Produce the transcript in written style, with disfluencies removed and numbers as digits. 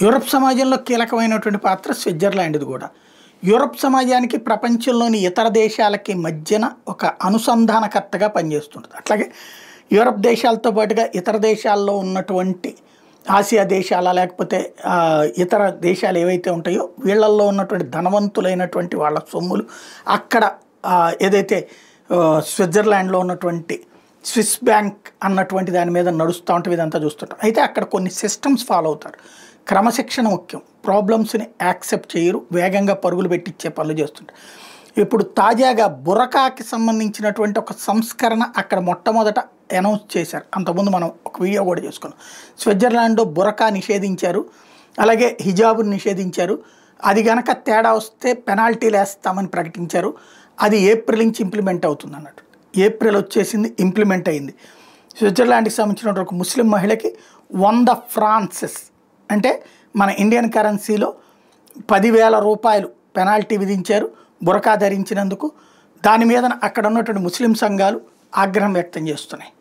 Europe సమాజంలో కీలకమైనటువంటి పాత్ర స్విట్జర్లాండ్ది కూడా. యూరప్ సమాజానికి ప్రపంచంలోని ఇతర దేశాలకి మధ్యన ఒక అనుసంధానకర్తగా పనిచేస్తుంటుంది. అట్లాగే యూరప్ దేశాలతో పాటుగా ఇతర దేశాల్లో ఉన్నటువంటి ఆసియా దేశాల లేకపోతే ఇతర దేశాలు ఏవైతే ఉంటాయో వీళ్ళల్లో ఉన్నటువంటి ధనవంతులైనటువంటి వాళ్ళ సొమ్ములు అక్కడ ఏదైతే స్విట్జర్లాండ్లో ఉన్నటువంటి స్విస్ బ్యాంక్ అన్నటువంటి దాని మీద నడుస్తూ ఉంటుంది. ఇదంతా చూస్తుంటాం. అయితే అక్కడ కొన్ని సిస్టమ్స్ ఫాలో అవుతారు. క్రమశిక్షణ ముఖ్యం. ప్రాబ్లమ్స్ని యాక్సెప్ట్ చేయరు, వేగంగా పరుగులు పెట్టించే పనులు చేస్తుంటారు. ఇప్పుడు తాజాగా బురకాకి సంబంధించినటువంటి ఒక సంస్కరణ అక్కడ మొట్టమొదట అనౌన్స్ చేశారు. అంతకుముందు మనం ఒక వీడియో కూడా చేసుకున్నాం. స్విట్జర్లాండ్లో బురకా నిషేధించారు, అలాగే హిజాబుని నిషేధించారు. అది గనక తేడా వస్తే పెనాల్టీలు వేస్తామని ప్రకటించారు. అది ఏప్రిల్ నుంచి ఇంప్లిమెంట్ అవుతుంది అన్నట్టు. ఏప్రిల్ వచ్చేసింది, ఇంప్లిమెంట్ అయింది. స్విట్జర్లాండ్కి సంబంధించిన ఒక ముస్లిం మహిళకి 100 ఫ్రాన్సెస్ అంటే మన ఇండియన్ కరెన్సీలో 10,000 రూపాయలు పెనాల్టీ విధించారు బురకా ధరించినందుకు. దాని మీద అక్కడ ఉన్నటువంటి ముస్లిం సంఘాలు ఆగ్రహం వ్యక్తం చేస్తున్నాయి.